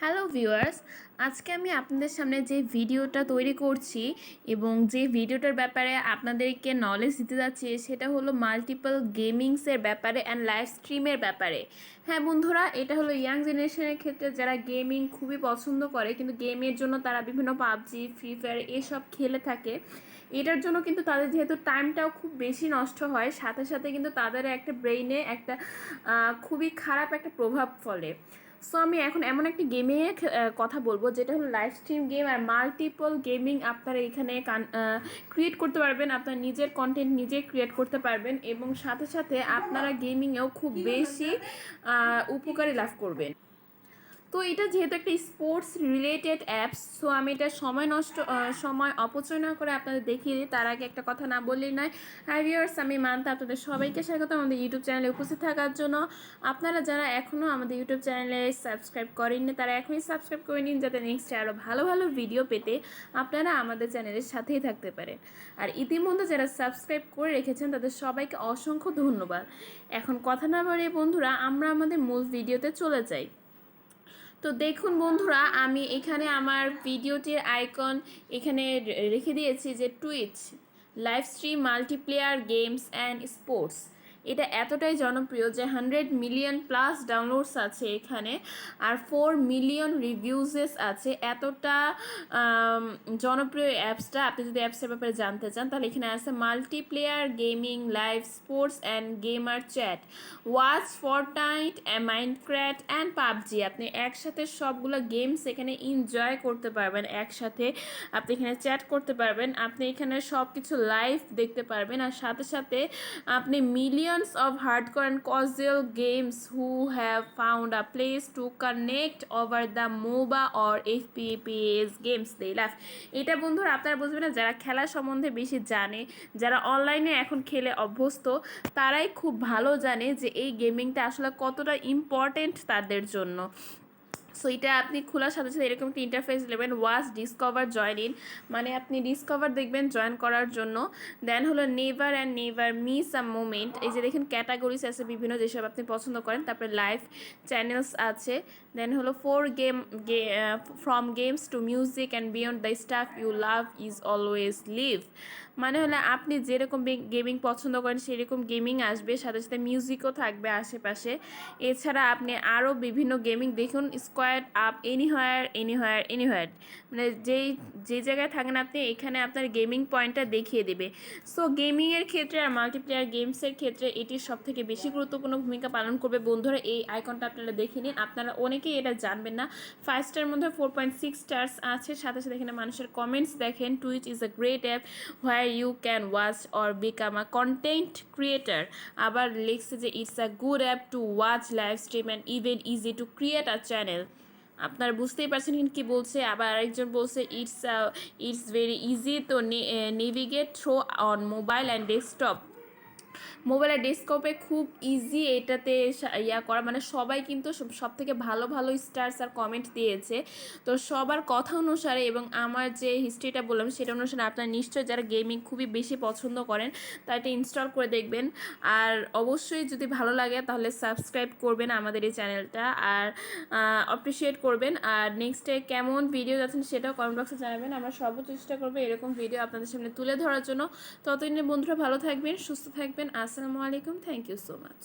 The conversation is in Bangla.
হ্যালো ভিউয়ার্স, আজকে আমি আপনাদের সামনে যে ভিডিওটা তৈরি করছি এবং যে ভিডিওটার ব্যাপারে আপনাদেরকে নলেজ দিতে যাচ্ছি সেটা হলো মাল্টিপল গেমিংসের ব্যাপারে অ্যান্ড লাইভ স্ট্রিমের ব্যাপারে। হ্যাঁ বন্ধুরা, এটা হলো ইয়াং জেনারেশনের ক্ষেত্রে যারা গেমিং খুবই পছন্দ করে, কিন্তু গেমের জন্য তারা বিভিন্ন পাবজি, ফ্রি ফায়ার এসব খেলে থাকে। এটার জন্য কিন্তু তাদের যেহেতু টাইমটাও খুব বেশি নষ্ট হয়, সাথে সাথে কিন্তু তাদের একটা ব্রেইনে একটা খুবই খারাপ একটা প্রভাব ফলে। সো আমি এখন এমন একটি গেমে কথা বলবো যেটা হলো লাইভ স্ট্রিম গেম আর মাল্টিপল গেমিং। আপনারা এখানে ক্রিয়েট করতে পারবেন, আপনার নিজের কন্টেন্ট নিজে ক্রিয়েট করতে পারবেন এবং সাথে সাথে আপনারা গেমিংয়েও খুব বেশি উপকারী লাভ করবেন। তো এটা যেহেতু একটা স্পোর্টস রিলেটেড অ্যাপস, সো আমি এটা সময় অপচয় না করে আপনাদের দেখিয়ে দিই। তার আগে একটা কথা না বললেই নয়। হাই ভিউয়ার্স, আমি মানতা আপনাদের সবাইকে স্বাগত আমাদের ইউটিউব চ্যানেলে উপস্থিত থাকার জন্য। আপনারা যারা এখনও আমাদের ইউটিউব চ্যানেলে সাবস্ক্রাইব করেননি তারা এখনই সাবস্ক্রাইব করে নিন, যাতে নেক্সটে আরও ভালো ভালো ভিডিও পেতে আপনারা আমাদের চ্যানেলের সাথেই থাকতে পারেন। আর ইতিমধ্যে যারা সাবস্ক্রাইব করে রেখেছেন তাদের সবাইকে অসংখ্য ধন্যবাদ। এখন কথা না বাড়িয়ে বন্ধুরা, আমরা আমাদের মূল ভিডিওতে চলে যাই। তো দেখুন বন্ধুরা, আমি এখানে আমার ভিডিওটির আইকন এখানে রেখে দিয়েছি যে Twitch live stream multiplayer games and sports. এটা এতটাই জনপ্রিয় যে 100 মিলিয়ন প্লাস ডাউনলোডস আছে এখানে, আর 4 মিলিয়ন রিভিউজেস আছে। এতটা জনপ্রিয় অ্যাপসটা। আপনি যদি অ্যাপসের ব্যাপারে জানতে চান তাহলে এখানে আছে multiplayer gaming, live sports and gamer chat, watch, Fortnite, Minecraft and PUBG. আপনি একসাথে সবগুলো গেমস এখানে এনজয় করতে পারবেন, একসাথে আপনি এখানে চ্যাট করতে পারবেন, আপনি এখানে সব কিছু লাইভ দেখতে পারবেন। আর সাথে সাথে আপনি millions of hardcore and casual games who have found a place to connect over the MOBA or FPS games they love. এটা বন্ধুরা আপনারা বুঝবেন না, যারা খেলা সম্বন্ধে বেশি জানে, যারা অনলাইনে এখন খেলে অভ্যস্ত, তারাই খুব ভালো জানে যে এই গেমিংটা আসলে কতটা ইম্পর্টেন্ট তাদের জন্য। সো এটা আপনি খোলার সাথে সাথে এরকম একটা ইন্টারফেস নেবেন, ওয়াচ, ডিসকভার, জয়েন ইন, মানে আপনি ডিসকভার দেখবেন জয়েন করার জন্য। দেন হলো never and never miss a moment. এই যে দেখেন ক্যাটাগরিজ আছে বিভিন্ন যেসব আপনি পছন্দ করেন। তারপরে লাইভ চ্যানেলস আছে। দেন হলো from games to music and beyond the stuff you love is always live. মানে হলো আপনি যেরকম গেমিং পছন্দ করেন সেরকম গেমিং আসবে, সাথে সাথে মিউজিকও থাকবে আশেপাশে। এছাড়া আপনি আরও বিভিন্ন গেমিং দেখুন, স্কোয়াড আপ, এনিহোয়ার, মানে যে জায়গায় থাকেন আপনি এখানে আপনার গেমিং পয়েন্টটা দেখিয়ে দেবে। সো গেমিংয়ের ক্ষেত্রে আর মাল্টিপ্লেয়ার গেমসের ক্ষেত্রে এটি সবথেকে বেশি গুরুত্বপূর্ণ ভূমিকা পালন করবে। বন্ধুরা এই আইকনটা আপনারা দেখে নিন, আপনারা অনেকেই এটা জানবেন না। 5 স্টার মধ্যে 4.6 স্টার্স আছে। সাথে সাথে এখানে মানুষের কমেন্টস দেখেন। Twitch is a great app where you can watch or become a content creator. আবার লিখছে যে it's a good app to watch live stream and even easy to create a channel. আপনারা বুঝতেই পারছেন কি বলছে। আবার আরেকজন বলছে it's very easy to navigate through on mobile and desktop. Mobile আর ডেস্কটপে খুব ইজি এটাতে করা, মানে সবাই কিন্তু সব থেকে ভালো ভালো স্টার্স আর কমেন্ট দিয়েছে। তো সবার কথা অনুসারে এবং আমার যে হিস্ট্রিটা বললাম সেটা অনুসারে আপনারা নিশ্চয়ই যারা গেমিং খুবই বেশি পছন্দ করেন তা এটা ইনস্টল করে দেখবেন। আর অবশ্যই যদি ভালো লাগে তাহলে সাবস্ক্রাইব করবেন আমাদের এই চ্যানেলটা, আর অ্যাপ্রিসিয়েট করবেন। আর নেক্সটে কেমন ভিডিও যাচ্ছেন সেটাও কমেন্ট বক্সে জানাবেন। আমরা সর্বোচ্চ চেষ্টা করবো এরকম ভিডিও আপনাদের সামনে তুলে ধরার জন্য। ততদিনে বন্ধুরা ভালো থাকবেন, সুস্থ থাকবেন। আসসালামু আলাইকুম, থ্যাংক ইউ সো মাচ।